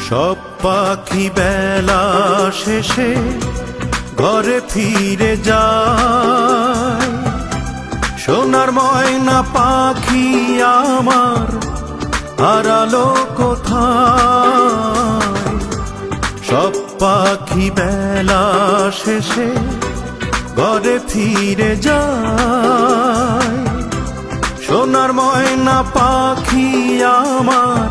সব পাখি বেলা শেষে ঘরে ফিরে যায়। সোনার ময়না পাখি আমার হারালো কোথায়? সব পাখি বেলা শেষে ঘরে ফিরে যায়। সোনার ময়না পাখি আমার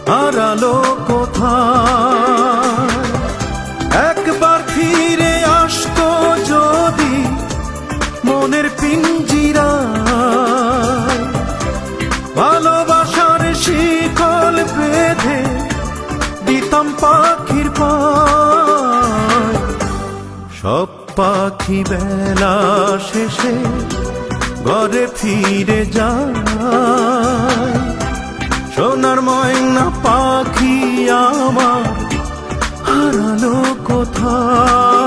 হারালো কোথায়? একবার ফিরে আসতো যদি মনের পিঞ্জিরায়, ভালোবাসার শিকল বেঁধে দিতাম পাখির পায়। সব পাখি বেলা শেষে ঘরে ফিরে যায়। সোনার ময়না পাখি আমার হারালো কোথায়?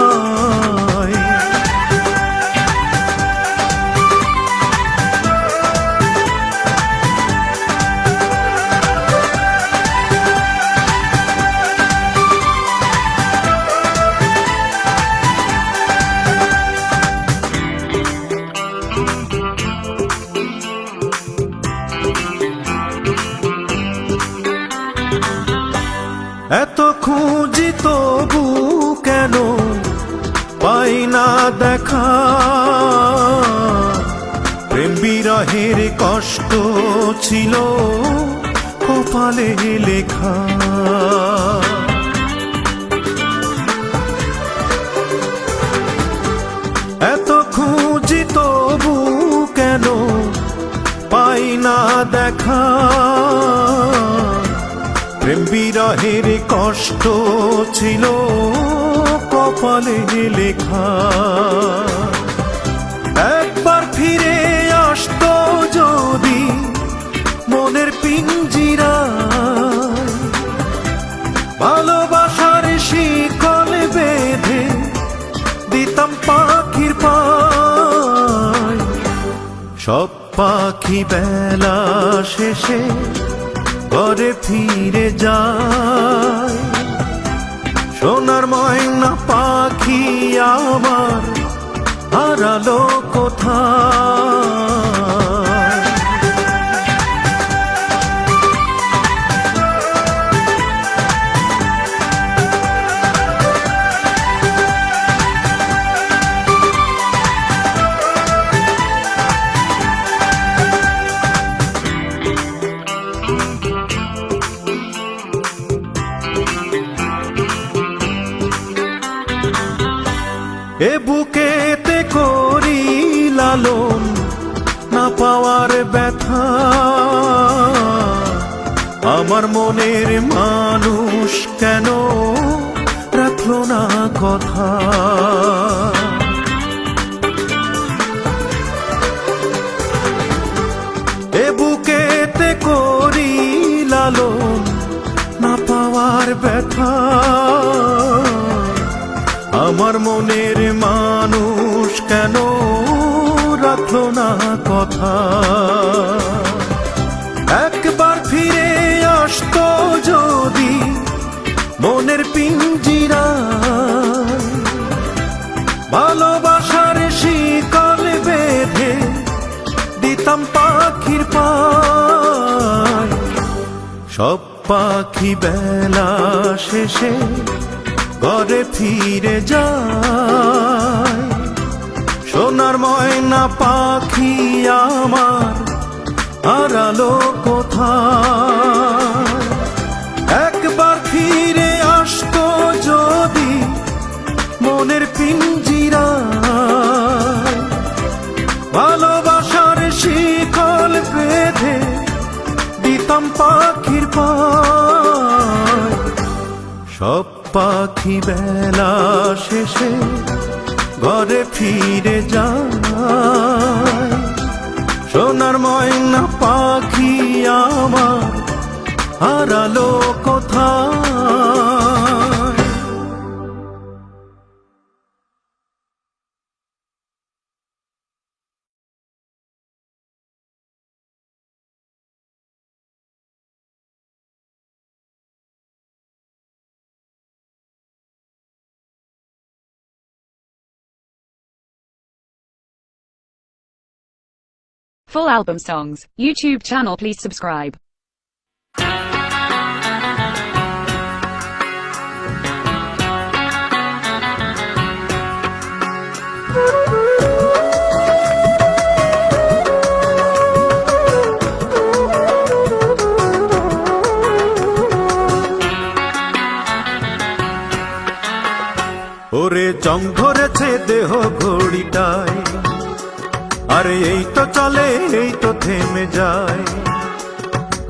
এত খুঁজি তবু কেন পাই না দেখা? প্রেম বিরহের কষ্ট ছিল কপালে লেখা। এত খুঁজি তবু কেন পাই না দেখা? প্রেম বিরহের কষ্ট ছিল কপালে লেখা। একবার ফিরে আসতো যদি মনের পিঞ্জিরায়, ভালোবাসার শিকল বেঁধে দিতাম পাখির পায়। সব পাখি বেলা শেষে ঘরে ফিরে যায়। সোনার ময়না পাখি আমার হারালো কোথায়? এ বুকেতে করি লালন না পাওয়ার ব্যথা। আমার মনের মানুষ কেন রাখলো না কথা? এ বুকেতে করি লালন না পাওয়ার ব্যথা। আমার মনের মানুষ কেন রাখলো না কথা? একবার ফিরে আসতো যদি মনের পিঞ্জিরায়, ভালোবাসার শিকল বেঁধে দিতাম পাখির পায়। সব পাখি বেলা শেষে ঘরে ফিরে যায়। সোনার ময়না পাখি আমার হারালো কোথায়? একবার ফিরে আসতো যদি মনের পিঞ্জিরায়, ভালোবাসার শিকল বেঁধে দিতাম পাখির পায়। সব পাখি বেলা শেষে ঘরে ফিরে যায়। সোনার ময়না পাখি আমার হারালো কোথায়? Full album songs. YouTube channel, please subscribe. ওরে জং ধরেছে দেহ ঘড়িটায়, আরে এই তো চলে এই তো থেমে যায়।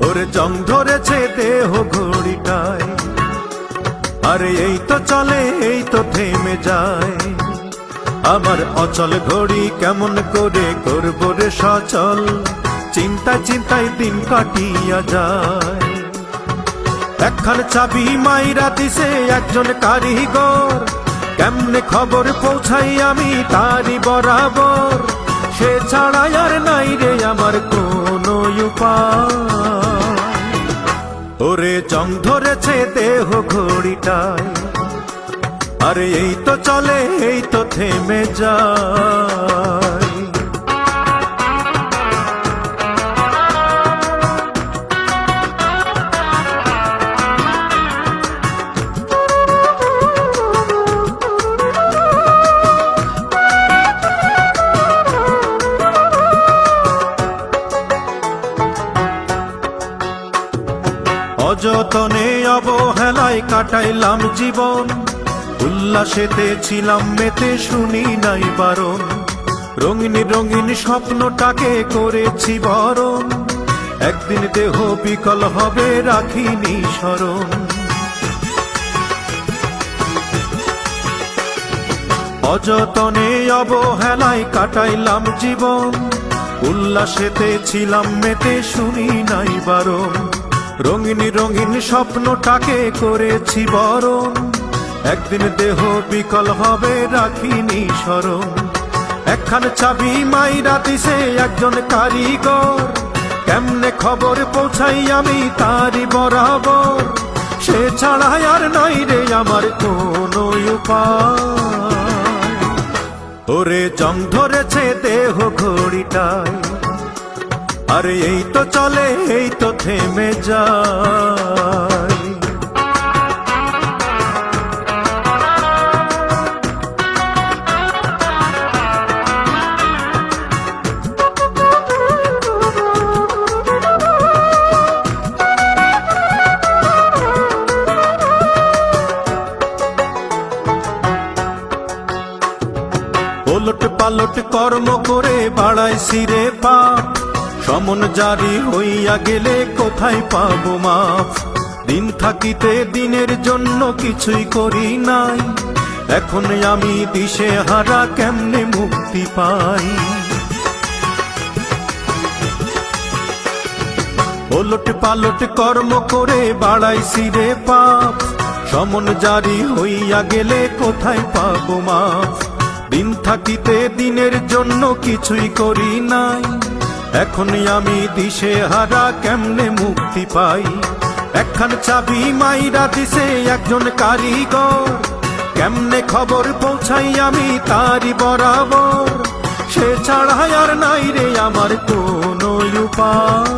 ওরে জং ধরেছে দেহ ঘড়িটায়, আরে এই তো চলে এই তো থেমে যায়। আমার অচল ঘড়ি কেমন করে করব রে সচল, চিন্তায় চিন্তায় দিন কাটিয়া যায়। একখান চাবি মাইরা দিছে একজন কারিগর, কেমনে খবর পৌঁছাই আমি তারি বরাবর। সে ছাড়া আর নাই রে আমার কোনো উপায়। ওরে জং ধরেছে দেহ ঘড়িটায়, আরে এই তো চলে এই তো থেমে যায়। অযতনে অবহেলায় কাটাইলাম জীবন, উল্লাসেতে ছিলাম মেতে শুনি নাই বারণ। রঙিন রঙিন স্বপ্নটাকে করেছি বরণ, একদিন দেহ বিকল হবে রাখিনি স্মরণ। অযতনে অবহেলায় কাটাইলাম জীবন, উল্লাসেতে ছিলাম মেতে শুনি নাই বারণ। রঙিন রঙিন স্বপ্নটাকে করেছি বরণ, একদিন দেহ বিকল হবে রাখিনি স্মরণ। একখান চাবি মাইরা দিছে একজন কারিগর, কেমনে খবর পৌঁছাই আমি তারি বরাবর। সে ছাড়া আর নাই রে আমার কোনো উপায়। ওরে জং ধরেছে দেহ ঘড়িটায়, আরে এই তো চলে এই তো থেমে যায়। ওলট পালট কর্ম করে বাড়াইছি রে পাপ, সমন জারি হইয়া গেলে কোথায় পাবো মাপ। দিন থাকিতে দিনের জন্য কিছুই করি নাই, এখন আমি দিশে হারা কেমনে মুক্তি পাই। ওলট পালট কর্ম করে বাড়াইছি রে পাপ, সমন জারি হইয়া গেলে কোথায় পাবো মাপ। দিন থাকিতে দিনের জন্য কিছুই করি নাই, এখন আমি দিশে হারা কেমনে মুক্তি পাই। একখান চাবি মাইরা দিছে একজন কারিগর, কেমনে খবর পৌঁছাই আমি তারি বরাবর। সে ছাড়া আর নাই রে আমার কোনো উপায়।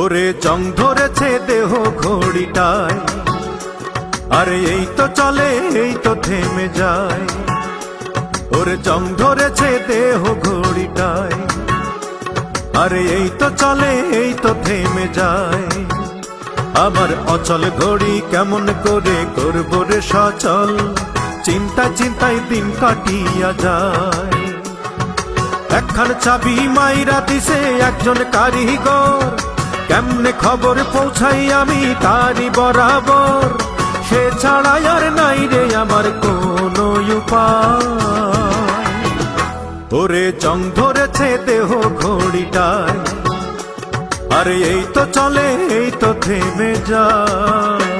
ওরে জং ধরেছে দেহ ঘড়িটায়, আরে এই তো চলে এই তো থেমে যায়। ওরে জং ধরেছে দেহ ঘড়িটায়, আরে এই তো চলে এই তো থেমে যায়। আমার অচল ঘড়ি কেমন করে করব রে সচল, চিন্তা চিন্তায় দিন কাটিয়া যায়। একখান চাবি মাইরা দিছে একজন কারিগর, কেমনে খবর পৌঁছাই আমি তারি বরাবর। সে ছাড়া আর নাই রে আমার কোনো উপায়। ওরে জং ধরেছে দেহ ঘড়িটায়, আরে এই তো চলে এই তো থেমে যায়।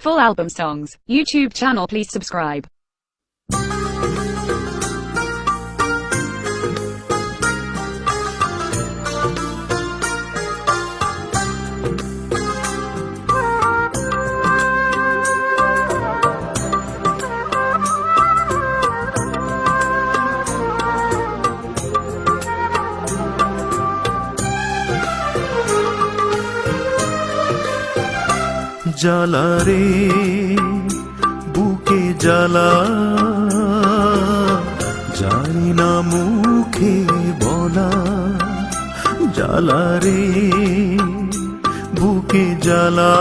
Full album songs. YouTube channel, please subscribe. জ্বালা রে বুকে জ্বালা যায় না মুখে বলা জ্বালা রে বুকে জ্বালা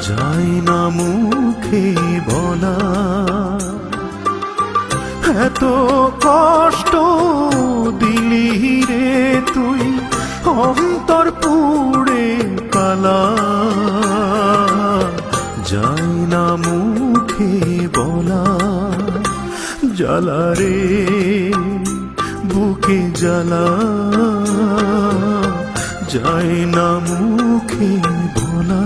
যায় না মুখে বলা এত কষ্ট দিলি রে তুই অন্তর পুড়ে কালা যায় না মুখে বলা জ্বালা রে বুকে জ্বালা যায় না মুখে বলা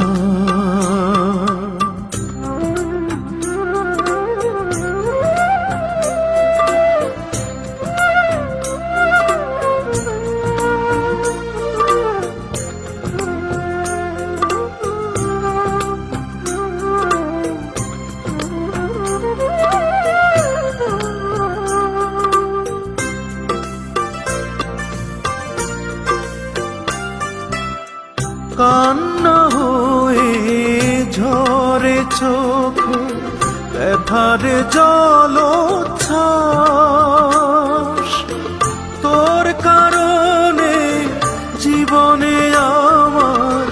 কান্না হয়ে ঝরে চোখে ব্যথার জলোচ্ছ্বাস তোর কারণে জীবনে আমার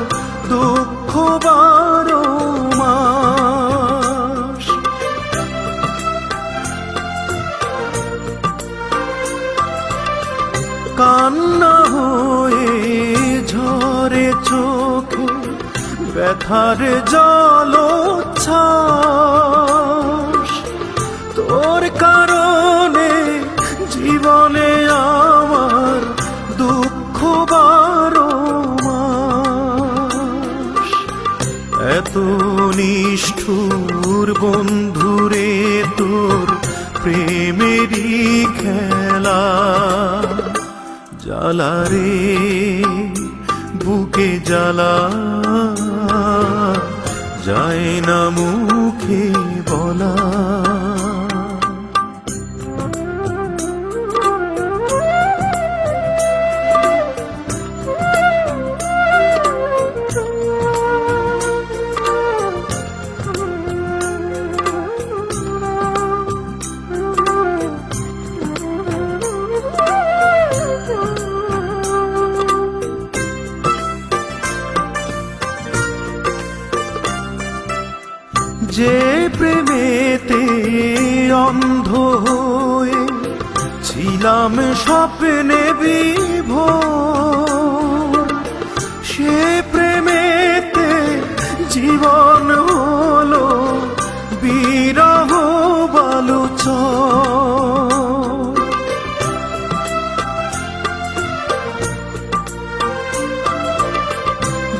দুঃখ বারো মাস কান্না হয়ে ঝরে চোখে ব্যথার জলোচ্ছ্বাস তোর কারণে জীবনে আমার দুঃখ বারো মাস এত নিষ্ঠুর বন্ধুরে তোর প্রেমেরই খেলা জ্বালা রে বুকে জ্বালা যায় না মুখে বলা যে প্রেমেতে অন্ধ হয়ে ছিলাম স্বপ্নে বিভোর সে প্রেমেতে জীবন হলো বিরহ বালুচর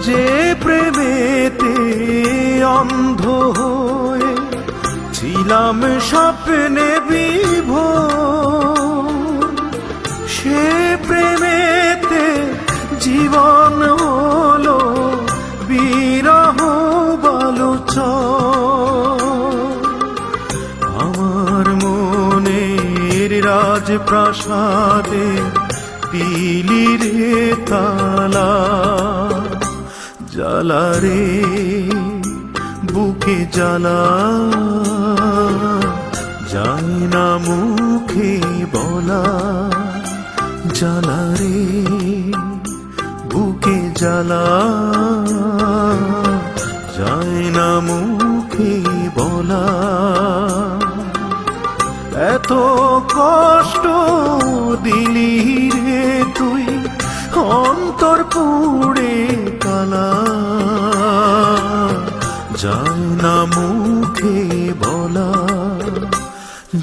যে প্রেমেতে অন্ধ হয়ে ছিলাম স্বপ্নে বিভোর সে প্রেমেতে জীবন হলো বিরহ বালুচর আমার মনের রাজপ্রাসাদে দিলি রে তালা জ্বালা রে বুকে জ্বালা যায় না মুখে বলা জ্বালা রে বুকে জ্বালা যায় না মুখে বলা এত কষ্ট দিলি রে তুই অন্তর পুড়ে কালা যায় না মুখে বলা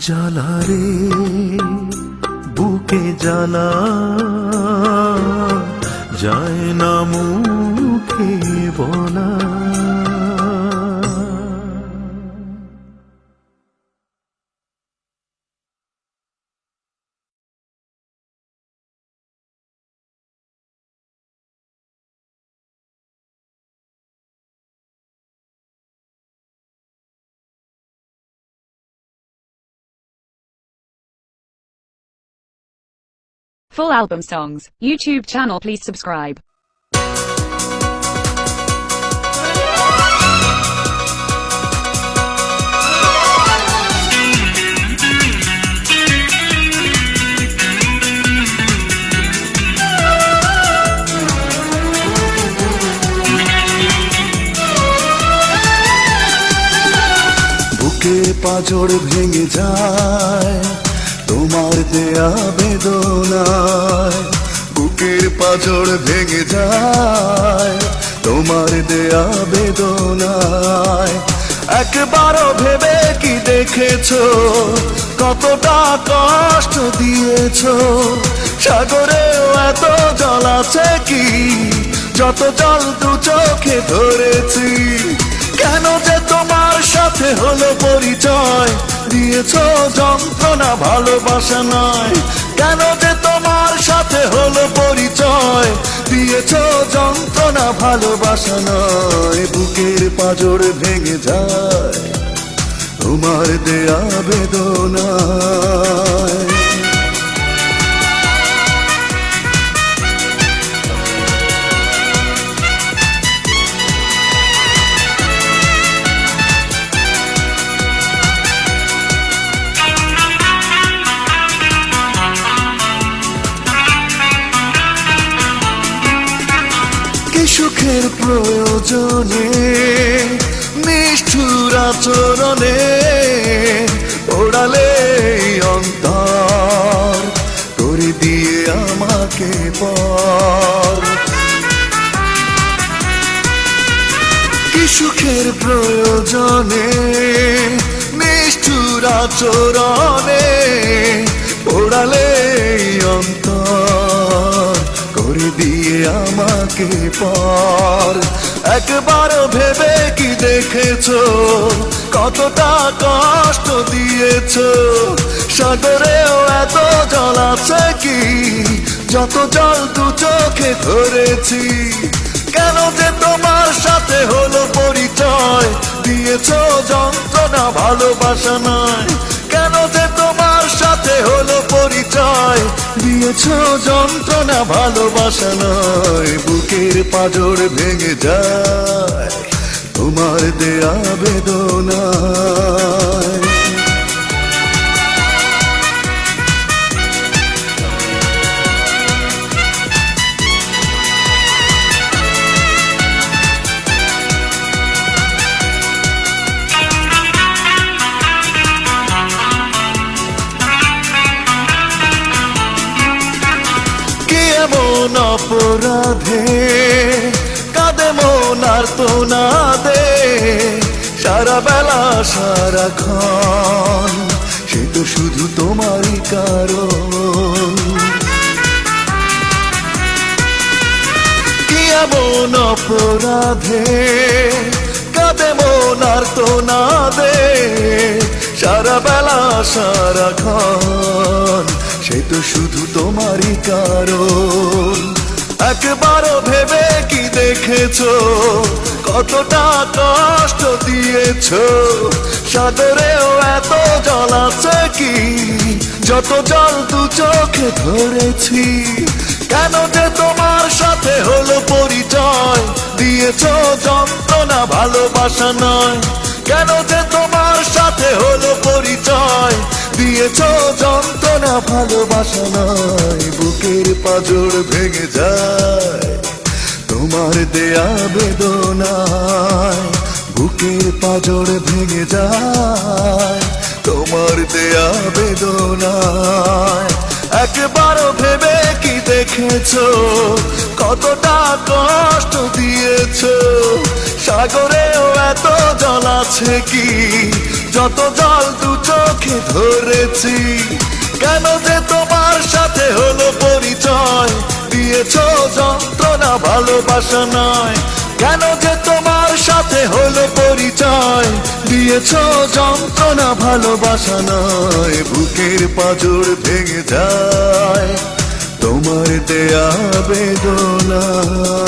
জ্বালা রে বুকে জ্বালা যায় না মুখে বলা। Full album songs. YouTube channel, please subscribe. বুকের পাঁজর ভেঙে যায় তোমার দেয়া বেদনায়, বুকের পাঁজর ভেঙে যায় তোমার দেয়া বেদনায়। একবারও ভেবে কি দেখেছো কতটা কষ্ট দিয়েছো? সাগরেও এত জল আছে কি যত জল দু চোখে ধরেছি? কেন যে তোমার সাথে হলো পরিচয়, দিয়েছো যন্ত্রণা ভালোবাসা নয়। কেন যে তোমার সাথে হলো পরিচয়, দিয়েছো যন্ত্রণা ভালোবাসা নয়। বুকের পাঁজর ভেঙে যায় তোমার দেয়া বেদনায়। সুখের প্রয়োজনে নিষ্ঠুর আচরণে ওড়ালে অন্তর করে দিয়ে আমাকে পর। কি সুখের প্রয়োজনে নিষ্ঠুর আচরণে ওড়ালে অন্তর করে দিয়ে আমাকে পর। একবারও ভেবে কি দেখেছো কতটা কষ্ট দিয়েছো? সাগরেও এত জল আছে কি যত জল দু চোখে ধরেছি? কেন যে তোমার সাথে হলো পরিচয়, দিয়েছো যন্ত্রণা ভালোবাসা নয়। কেন যে তোমার সাথে হলো পরিচয়, দিয়েছো যন্ত্রণা ভালোবাসা নয়। বুকের পাঁজর ভেঙে যায় তোমার দেয়া বেদনায়। এমন অপরাধে কাঁদে মন আর তো না দে, সারা বেলা সারাক্ষণ সে তো শুধু তোমারই কারণ। কি এমন অপরাধে কাঁদে মন আর তো না দে, সারা বেলা সারাক্ষণ সে তো শুধু তোমারই কারণ। একবারও ভেবে কি দেখেছো কতটা কষ্ট দিয়েছো? সাগরেও এত জল আছে কি যত জল দু চোখে ধরেছি? কেন যে তোমার সাথে হলো পরিচয়, দিয়েছো যন্ত্রণা ভালোবাসা নয়। কেন যে তোমার সাথে হলো পরিচয়, দিয়েছো যন্ত্রণা ভালোবাসা নয়। বুকের পাঁজর ভেঙে যায় তোমার দেয়া বেদনায়, বুকের পাঁজর ভেঙে যায় তোমার দেয়া বেদনায়। একবারও ভেবে কি দেখেছো কতটা কষ্ট দিয়েছো? সাগরেও এত জল আছে কি যত জল দু চোখে ধরেছি? কেন যে তোমার সাথে হলো পরিচয়, দিয়েছো যন্ত্রণা ভালোবাসা নয়। কেন যে তোমার সাথে হলো পরিচয়, দিয়েছো যন্ত্রণা ভালোবাসা নয়। বুকের পাঁজর ভেঙে যায় তোমার দেয়া বেদনায়।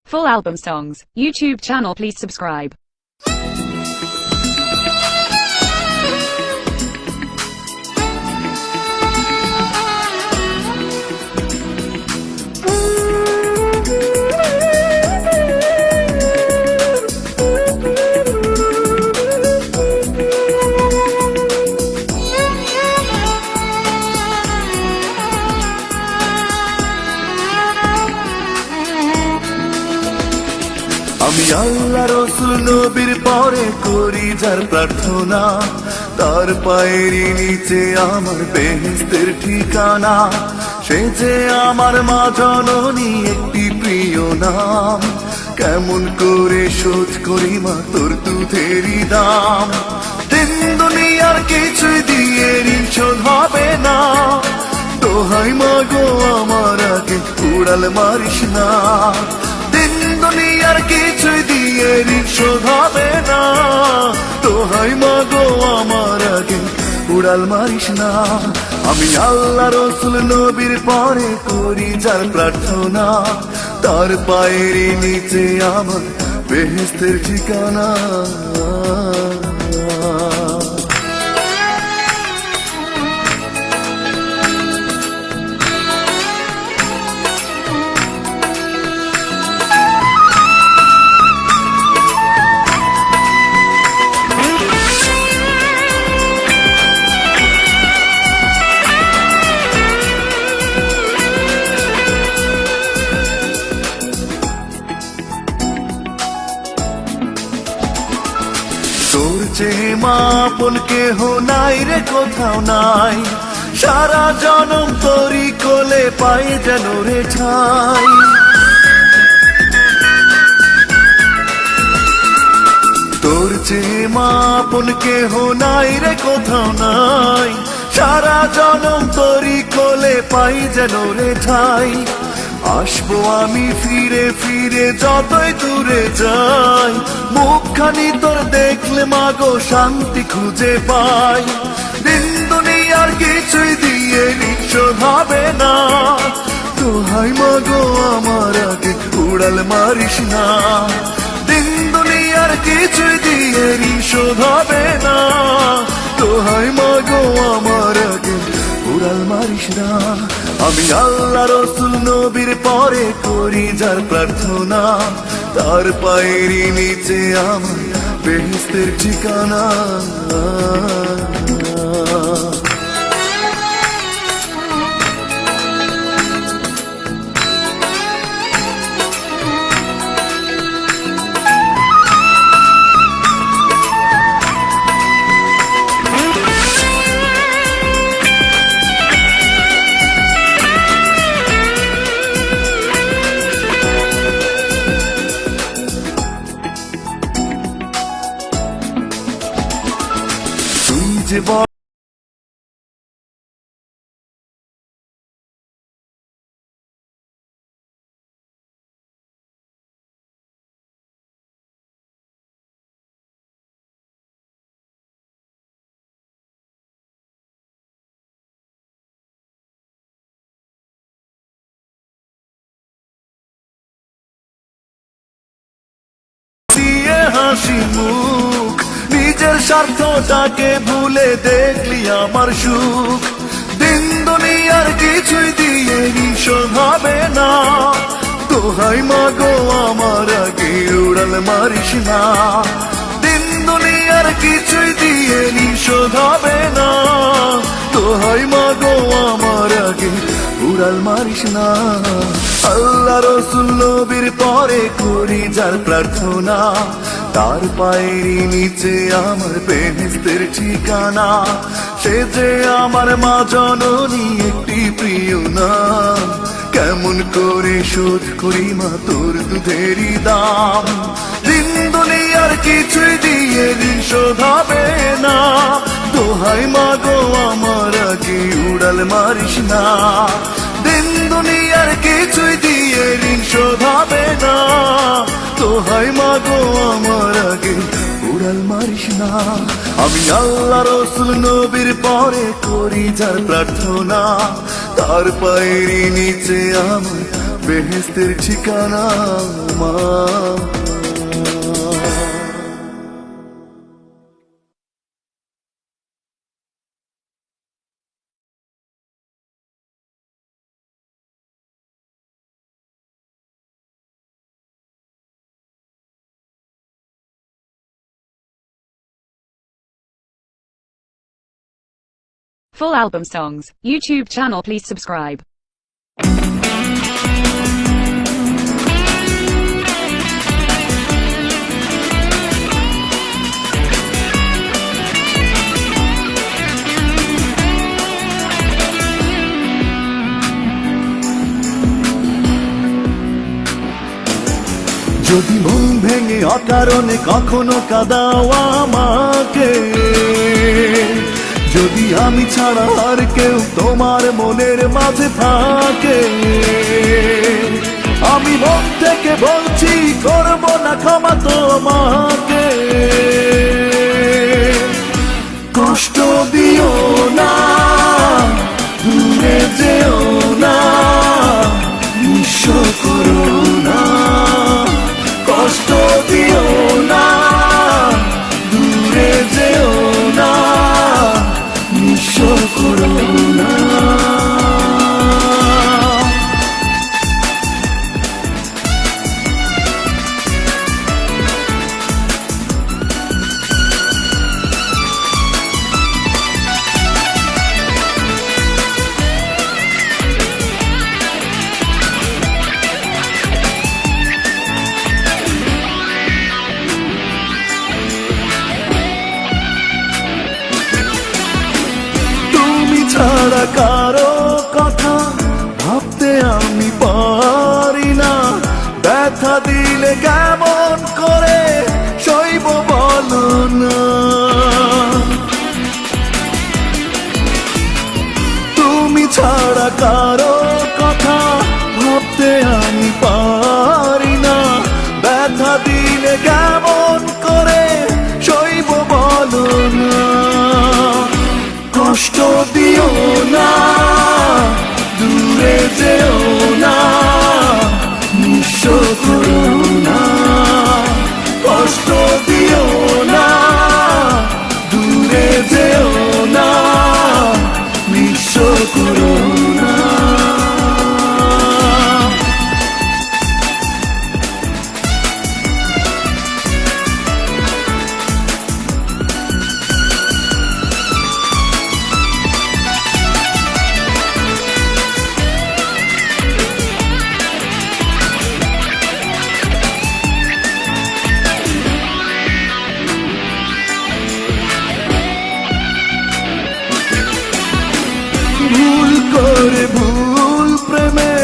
Full album songs. YouTube channel, please subscribe. আমি আল্লাহ রসুল নবীর পরে করি যার প্রার্থনা, তার পায়েরই নিচে আমার বেহেশতের ঠিকানা। সে যে আমার মা জননী, একটি প্রিয় নাম। কেমন করে শোধ করি মা তোর দুধেরই দাম। দিন দুনিয়ার কিছুই দিয়ে ঋণ শোধ হবে না। দোহাই মা গো আমার আগে উড়াল মারিস না। দুনিয়ার কিছুই দিয়ে ঋণ শোধ হবে না। দোহাই মা গো আমার আগে উড়াল মারিস না। আমি আল্লাহ রসুল নবীর পরে করি যার প্রার্থনা, তার পায়ের নিচে আমার বেহেশতের ঠিকানা। তোর চেয়ে মা আপন কেহ নাই রে, কোথাও নাই। সারা জনম তোরই কোলে পাই যেন রে ঠাই। তোর চেয়ে মা আপন কেহ নাই রে, কোথাও নাই। সারা জনম তোরই কোলে পাই যেন রে ঠাই। আসবো আমি ফিরে ফিরে যতই দূরে যাই, মুখখানি তোর দেখলে মাগো শান্তি খুঁজে পাই। দিন দুনিয়ার কিছুই দিয়ে ঋণ শোধ হবে না। দোহাই মাগো আমার আগে উড়াল মারিস না। দিন দুনিয়ার কিছুই দিয়ে ঋণ শোধ হবে না। দোহাই মাগো আমার আগে উড়াল মারিস না। আমি আল্লাহ রসুল নবীর পরে করি যার প্রার্থনা, তার পায়েরই নিচে আমার বেহেশতের ঠিকানা। যে হাসি মুখ, নিজের স্বার্থটাকে ভুলে দেখলি আমার সুখ। দিন দুনিয়ার কিছুই দিয়ে ঋণ শোধ হবে না। দোহাই মাগো আমার আগে উড়াল মারিস না। দিন দুনিয়ার কিছুই দিয়ে ঋণ শোধ হবে না। দোহাই মাগো আমার আগে উড়াল মারিস না। আল্লাহ রসুল নবীর পরে করি যার প্রার্থনা, তার পায়েরই নিচে আমার বেহেশতের ঠিকানা। সে যে আমার মা জননী, একটি প্রিয় নাম। কেমন করে শোধ করি মা তোর দুধেরই দাম। দিন দুনিয়ার কিছুই দিয়ে ঋণ শোধ হবে না। দোহাই মাগো আমার আগে উড়াল মারিস না। দিন দুনিয়ার কিছুই দিয়ে ঋণ শোধ হবে না। দোহাই মাগো আমার আগে উড়াল মারিস না। আমি আল্লাহ রসুল নবীর পরে করি যার প্রার্থনা, তার পায়েরই নিচে আমার বেহেশতের ঠিকানা মা। Full album songs, YouTube channel please subscribe. যদি মন ভেঙে অকারণে কখনো কাঁদাও আমাকে, যদি আমি ছাড়া আর কেউ তোমার মনের মাঝে থাকে, আমি মন থেকে বলছি করব না ক্ষমা তোমাকে। কষ্ট দিও না, দূরে যেও না, নিঃস্ব করো না। কষ্ট দিও না, দূরে যেও না, নিঃস্ব করো না। ছাড়া কারো কথা ভাবতে আমি পারি না, ব্যথা দিলে কেমন করে সইব বলো না। তুমি ছাড়া কারো কথা ভাবতে আমি পারি না, ব্যথা দিলে কেমন করে সইব বলো না। কষ্ট দিও না, দূরে যেও না, নিঃস্ব করো না। কষ্ট দিও না, দূরে যেও না, নিঃস্ব করো না। ভুল করে ভুল প্রেমে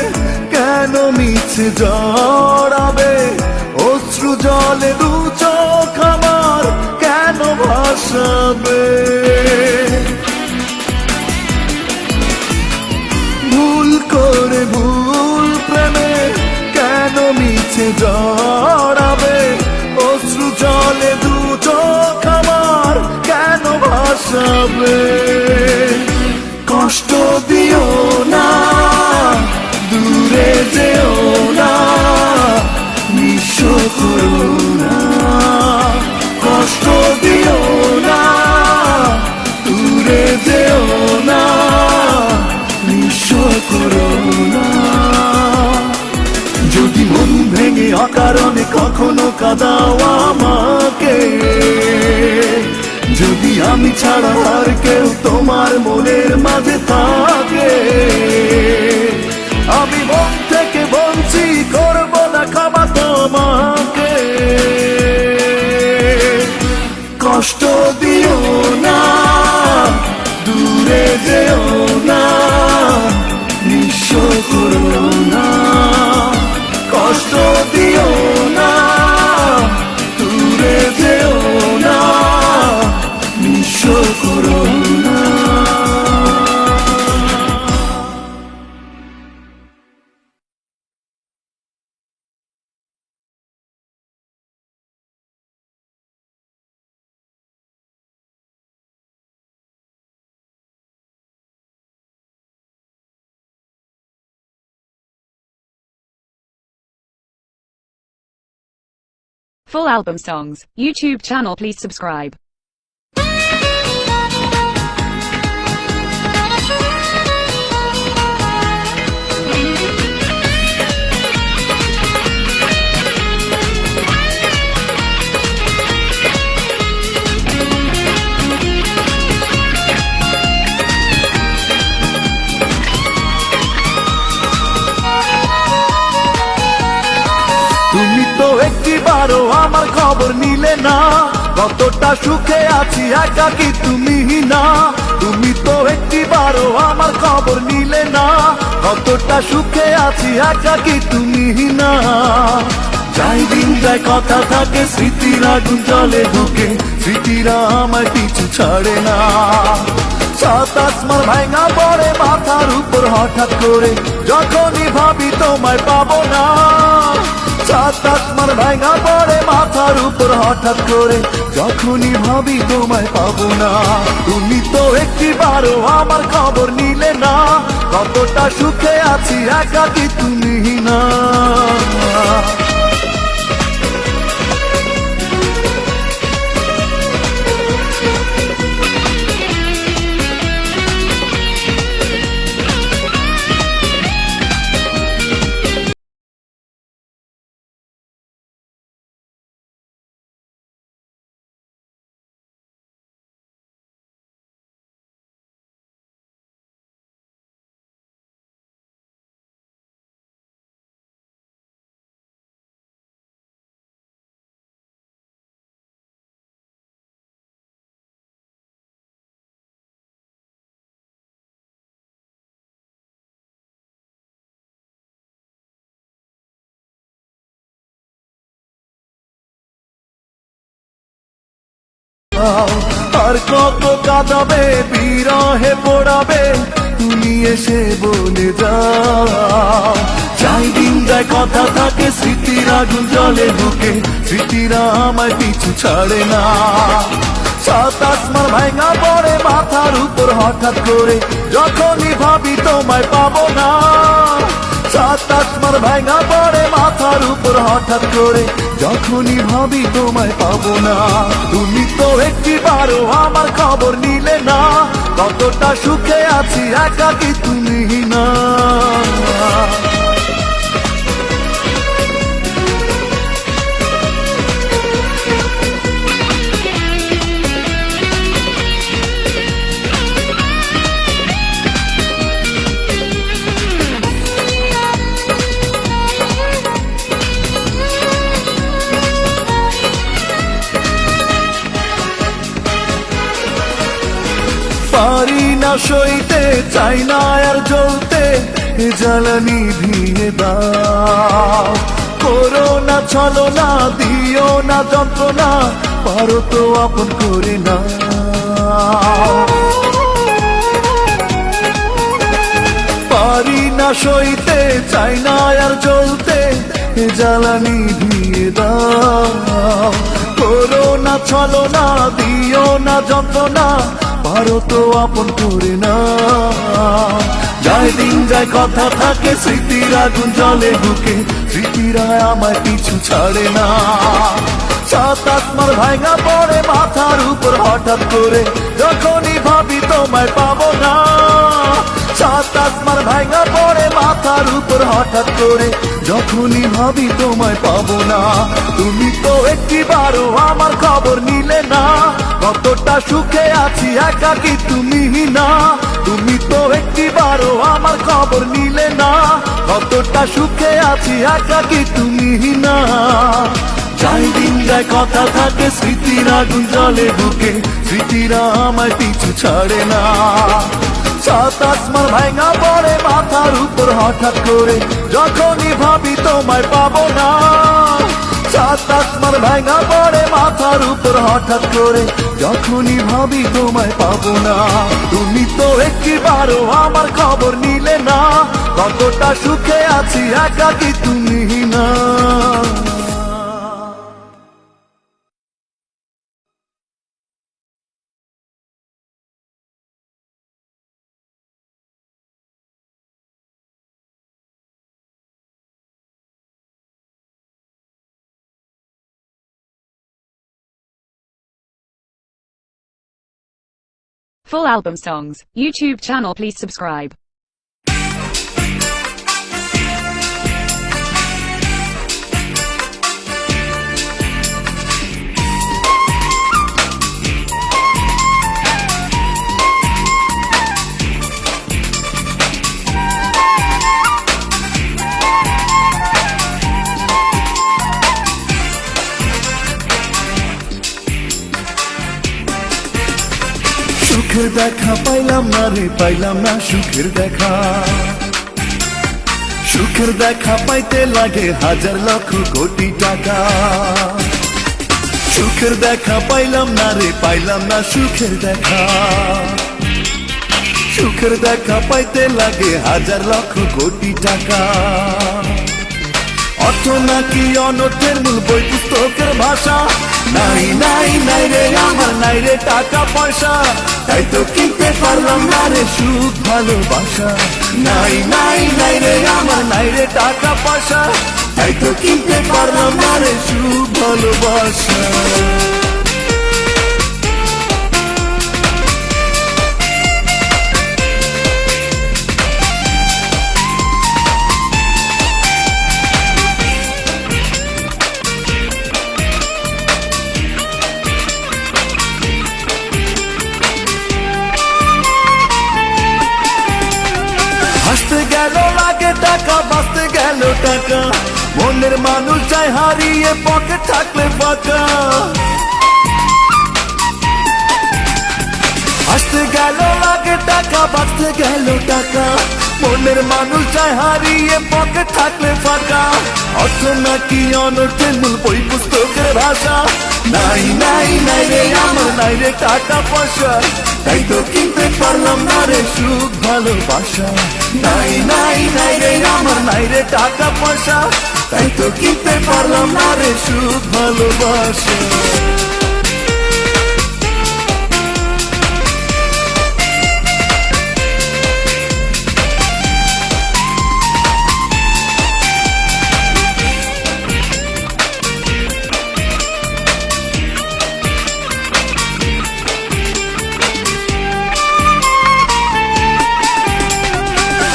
কেন মিছে জড়াবে, অশ্রু জলে দু চোখ আমার কেন ভাসাবে। ভুল করে ভুল প্রেমে কেন মিছে জড়াবে, অশ্রু জলে দু চোখ আমার কেন ভাসাবে। কষ্ট দিও না, দূরে যেও না, নিঃস্ব করো না। কষ্ট দিও না, দূরে যেও না, নিঃস্ব করো না। যদি মন ভেঙে অকারণে কখনো কাঁদাও আমাকে, যদি আমি ছাড়া আর কেউ তোমার মনের মাঝে থাকে, আমি মন থেকে বলছি করব না ক্ষমা তোমাকে। কষ্ট দিও না, দূরে যেও না, নিঃস্ব করো না। কষ্ট দিও না, দূরে যেও না, নিঃস্ব করো না। Full album songs. YouTube channel, please subscribe. তুমি তো একটিবারও আমার খবর নিলে না, কতটা সুখে আছি একাকী তুমি না। তুমি তো একটিবারও আমার খবর নিলে না, কতটা সুখে আছি একাকী তুমি না। যাই দিন যায় কথা থাকে, স্মৃতির আগুন জলে ঢুকে, স্মৃতিরা আমার পিছু ছাড়ে না। সাত আসমান ভাঙা পড়ে মাথার উপর হঠাৎ করে, যখনই ভাবি তোমায় পাবো না। সাত আসমান ভাঙা পড়ে মাথার উপর হঠাৎ করে, যখনই ভাবি তোমায় পাবো না। তুমি তো একটিবারও আমার খবর নিলে না, কতটা সুখে আছি একাকী তুমি না। আর কত কাঁদাবে, বিরহে পড়াবে, তুমি এসে বলে যাও। যাই দিন যায় কথা থাকে, স্মৃতির আগুন জলে ঢুকে, স্মৃতিরা আমায় পিছু ছাড়ে না। সাত আসমান ভাঙা পড়ে মাথার উপর হঠাৎ করে, যখনই ভাবি তোমায় পাবো না। সাত আসমান ভাঙা পড়ে মাথার উপর হঠাৎ করে, যখনই ভাবি তোমায় পাবো না। তুমি তো একটিবারও আমার খবর নিলে না, কতটা সুখে আছি একাকী তুমি না। পারি না সইতে, চাই না আর জ্বলতে, এ জ্বালানি ভিয়ে দাও। করো না ছলনা, দিও না যন্ত্রণা, পারো তো আপন করে না। পারি না সইতে, চাই না আর জ্বলতে, এ জ্বালানি ভিয়ে দাও। করো না ছলনা, দিও না যন্ত্রণা, পারো তো আপন করে না। যাই দিন যায় কথা থাকে, স্মৃতির আগুন জলে ঢুকে, স্মৃতিরা আমায় পিছু ছাড়ে না। সাত আসমান ভাঙা পড়ে মাথার উপর হঠাৎ করে, যখনই ভাবি তোমায় পাবো না। সাত আসমান ভাঙা পড়ে মাথার উপর হঠাৎ করে, যখনই ভাবি তোমায় পাবো না। তুমি তো একটিবারও আমার খবর নিলে না, কতটা সুখে আছি একাকী তুমি না। তুমি তো একটিবারও আমার খবর নিলে না, কতটা সুখে আছি একাকী তুমি না। যাই দিন যায় কথা থাকে, স্মৃতির আগুন জলে ঢুকে, স্মৃতিরা আমায় পিছু ছাড়ে না। সাত আসমান ভাঙা পড়ে মাথার উপর হঠাৎ করে, যখনই ভাবি তোমায় পাবো না। সাত আসমান ভাঙা পড়ে মাথার উপর হঠাৎ করে, যখনই ভাবি তোমায় পাবো না। তুমি তো একটিবারও আমার খবর নিলে না, কতটা সুখে আছি একাকী তুমি না। Full album songs. YouTube channel, please subscribe. সুখের দেখা পাইলাম না রে, পাইলাম না সুখের দেখা। সুখের দেখা পাইতে লাগে হাজার লক্ষ কোটি টাকা। সুখের দেখা পাইলাম না রে, পাইলাম না সুখের দেখা। সুখের দেখা পাইতে লাগে হাজার লক্ষ কোটি টাকা। অর্থ নাকি অনর্থের মূল, বই পুস্তকের ভাষা। নাই নাই নাই রে আমার, নাই রে টাকা পয়সা, তাই তো কিনতে পারলাম না রে সুখ ভালোবাসা। নাই নাই নাই রে আমার, নাই রে টাকা পয়সা, তাই তো কিনতে পারলাম না রে সুখ ভালোবাসা। হাসতে গেল লাগে টাকা, বাঁচতে গেল টাকা, মনের মানুষ যায় হারিয়ে পকেট থাকলে ফাঁকা। হাসতে গেল লাগে টাকা, বাঁচতে গেল টাকা, মনের মানুষ যায় হারিয়ে পকেট থাকলে ফাঁকা। অর্থ নাকি অনর্থের মূল, বই পুস্তকের ভাষা। নাই নাই নাই রে আমার, নাই রে টাকা পয়সা, তাই তো কিনতে পারলাম না রে সুখ ভালোবাসা। নাই নাই নাই রে আমার, নাই রে টাকা পয়সা, তাই তো কিনতে পারলাম না রে সুখ ভালোবাসা।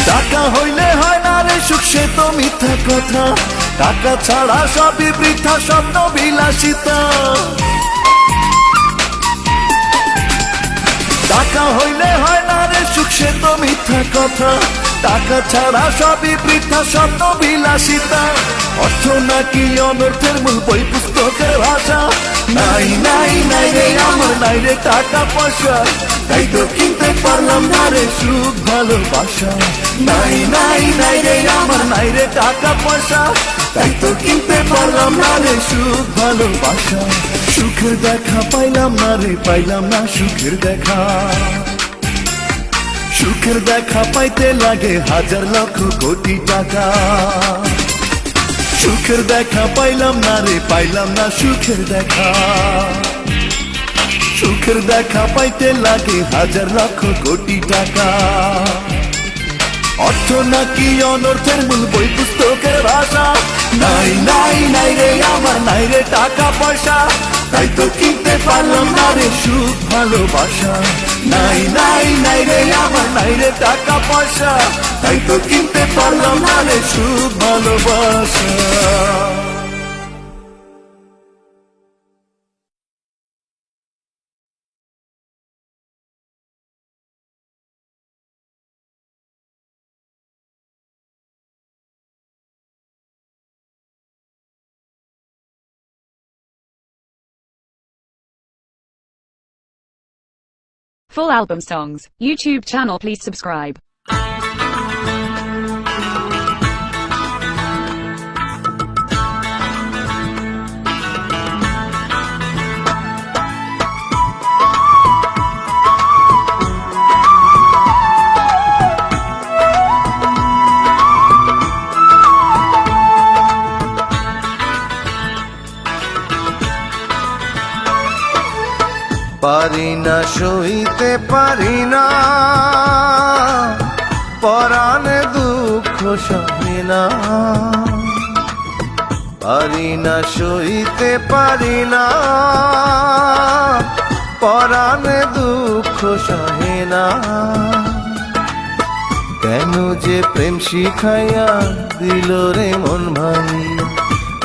টাকা হইলে হয় না রে সুখ, সে তো মিথ্যা কথা। টাকা ছাড়া সবই বৃথা, স্বপ্ন বিলাসিতা। টাকা হইলে হয় না রে সুখ, সে তো মিথ্যা কথা। টাকা ছাড়া সবই বৃথা, স্বপ্ন বিলাসিতা। অর্থ নাকি অনর্থের মূল, বই পুস্তকের ভাষা। নাই নাই নাই রে আমার, নাই রে টাকা পয়সা, তাই তো কিনতে পারলাম না রে সুখ ভালোবাসা। নাই নাই নাই রে আমার, নাই রে টাকা পয়সা, তাই তো কিনতে পারলাম না রে সুখ ভালোবাসা। সুখের দেখা পাইলাম না রে, পাইলাম না সুখের দেখা। সুখের দেখা পাইতে লাগে হাজার লক্ষ কোটি টাকা। সুখের দেখা পাইলাম না রে, পাইলাম না সুখের দেখা। সুখের দেখা পাইতে লাগে হাজার লক্ষ কোটি টাকা। অর্থ নাকি অনর্থের মূল, বই পুস্তকের ভাষা। নাই নাই নাই রে আমার, নাই রে টাকা পয়সা, তাই তো কিনতে পারলাম না রে সুখ ভালোবাসা। নাই নাই নাই রে আমার, নাই রে টাকা পয়সা, তাই তো কিনতে পারলাম না রে সুখ ভালোবাসা। Full album songs. YouTube channel, please subscribe. পারি না সইতে পারি না, পরাণে দুঃখ সহি না। পারি না সইতে পারি না, পরাণে দুঃখ সহে না। কেন যে প্রেম শিখাইয়া দিল রে মন ভাঙিয়া,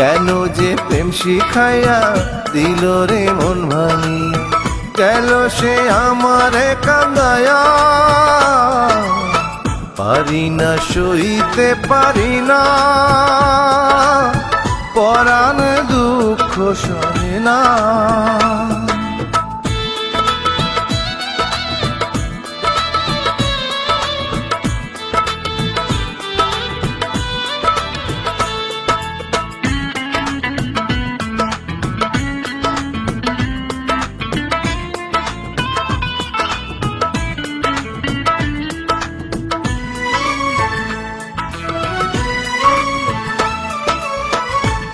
কেন যে প্রেম শিখাইয়া দিল রে মন ভাঙিয়া, গেল সে আমারে কান্দায়া। পারি না সইতে পারি না, পরাণে দুঃখ সহে না।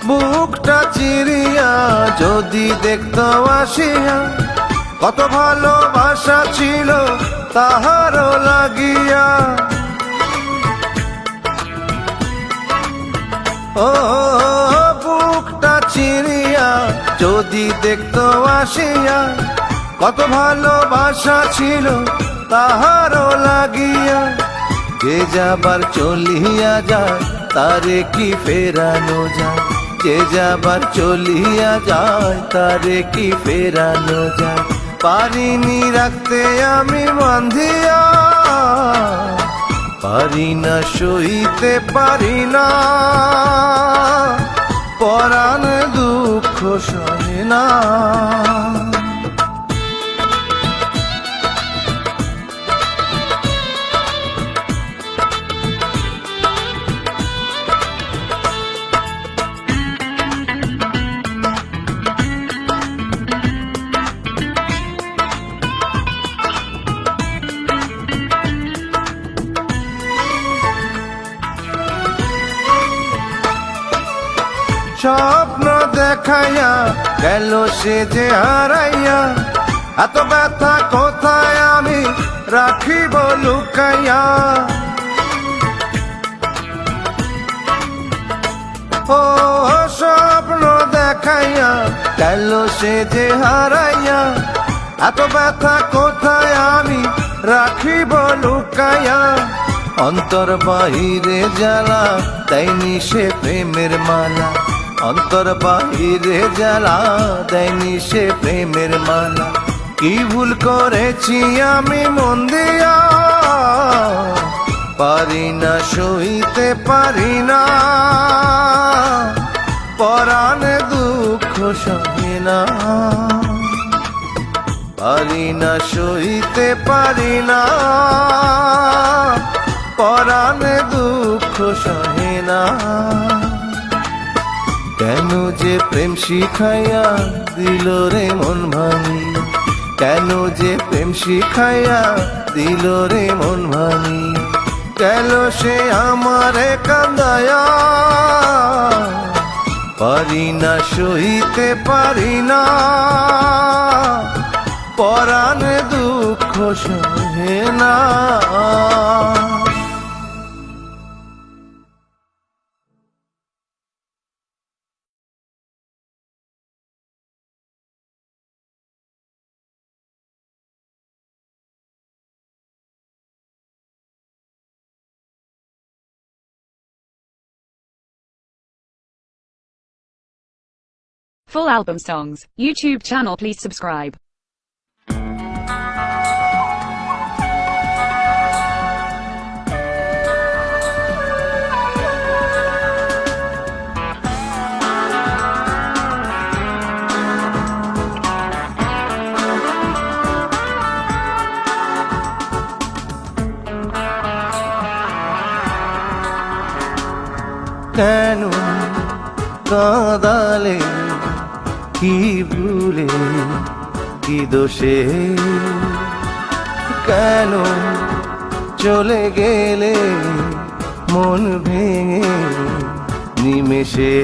বুকটা চিরিয়া যদি দেখতো আসিয়া, কত ভালোবাসা ছিল তাহারও লাগিয়া। ও বুকটা চিরিয়া যদি দেখতো আসিয়া, কত ভালোবাসা ছিল তাহারও লাগিয়া। যে যাবার চলিয়া যায় তারে কি ফেরানো যায়, যে যাবার চলিয়া যায় তারে কি ফেরানো যায়। পারিনি রাখতে আমি বাঁধিয়া, পারি না সইতে পারি না, পরাণে দুঃখ সহে না। স্বপ্ন দেখাইয়া গেল সে যে হারাইয়া, এত ব্যথা কোথায় আমি রাখিব লুকাইয়া। ও স্বপ্ন দেখাইয়া গেল সে যে হারাইয়া, এত ব্যথা কোথায় আমি রাখিব লুকাইয়া। অন্তর বাহিরে জ্বালা দেয়নি সে প্রেমের মালা, অন্তর বাহিরে জ্বালা দেয়নি সে প্রেমের মালা। কি ভুল করেছি আমি মন দিয়া, পারি না সইতে পারি না, পরাণে দুঃখ সহে না। পারি না সইতে পারি না, পরাণে দুঃখ সহে না। কেন যে প্রেম শিখাইয়া দিল রে মন ভাঙিয়া, কেন যে প্রেম শিখাইয়া দিল রে মন ভাঙিয়া, গেল সে আমারে কান্দায়া। পারি না সইতে পারি না, পরাণে দুঃখ সহে না। Full album songs, YouTube channel please subscribe. কেন কাঁদালে, কি ভুলে কি দোষে, কেন চলে গেলে মন ভেঙে নিমেষে।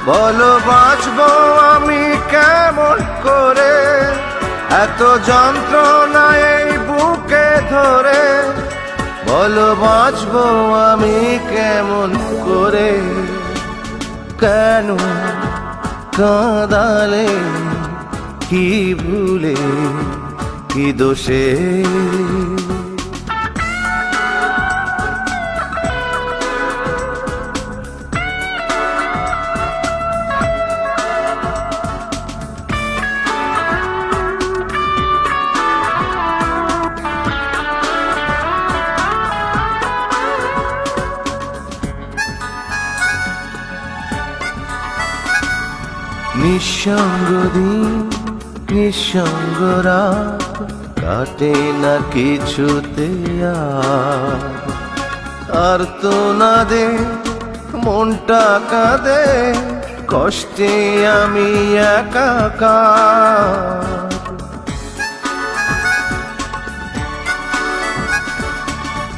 বলো বাঁচবো আমি কেমন করে, এত যন্ত্রণা এই বুকে ধরে। বলো বাঁচবো আমি কেমন করে, কেন কাঁদালে, কি ভুলে কি দোষে নিঃসঙ্গ দিন নিঃসঙ্গ রাত কাটে না কিছুতে আর তো না দে মনটা কাঁদে কষ্টে আমি একাকার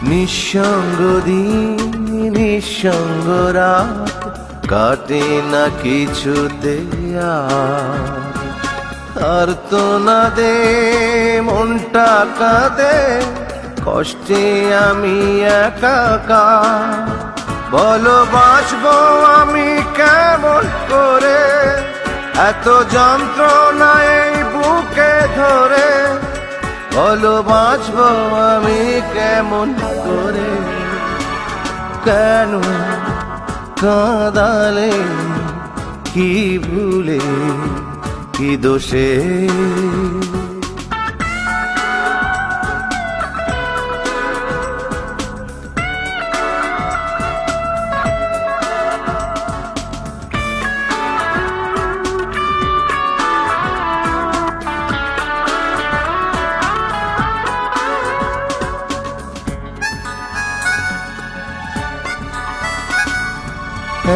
নিঃসঙ্গ দিন নিঃসঙ্গ রাত কাটে না কিছুতে আর তো না দে মনটা কাঁদে কষ্টে আমি একাকার বলো বাঁচবো আমি কেমন করে এত যন্ত্রণা এই বুকে ধরে বলো বাঁচবো আমি কেমন করে কেন কাঁদালে কি ভুলে কি দোষে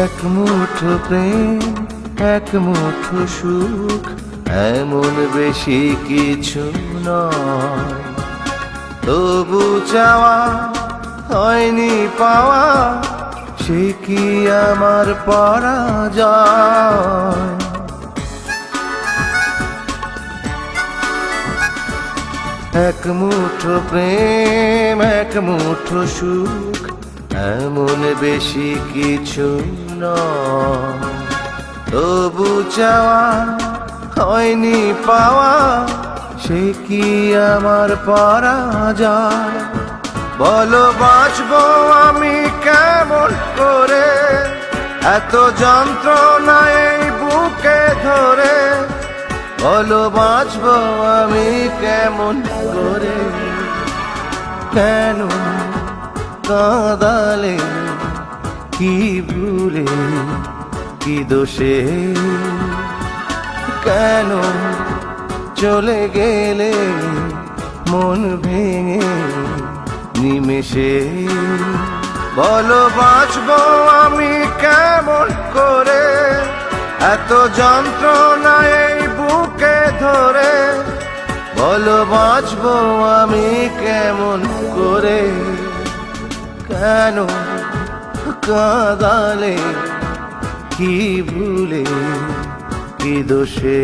এক মুঠো প্রেম এক মুঠো সুখ এমন বেশি কিছু নয় তবু চাওয়া হয়নি পাওয়া সে কি আমার পরাজয় এক মুঠো প্রেম এক মুঠো সুখ এমন বেশি কিছু নয় তবু চাওয়া হয়নি পাওয়া সে কি আমার পরাজয় বলো বাঁচবো আমি কেমন করে এত যন্ত্রণা এই বুকে ধরে বলো বাঁচবো আমি কেমন করে কেন কাঁদালে কি ভুলে কি দোষে কেন চলে গেলে মন ভেঙে নিমেষে বলো বাঁচবো আমি কেমন করে এত যন্ত্রণা এই বুকে ধরে বলো বাঁচবো আমি কেমন করে কেন কাঁদালে কি ভুলে কি দোষে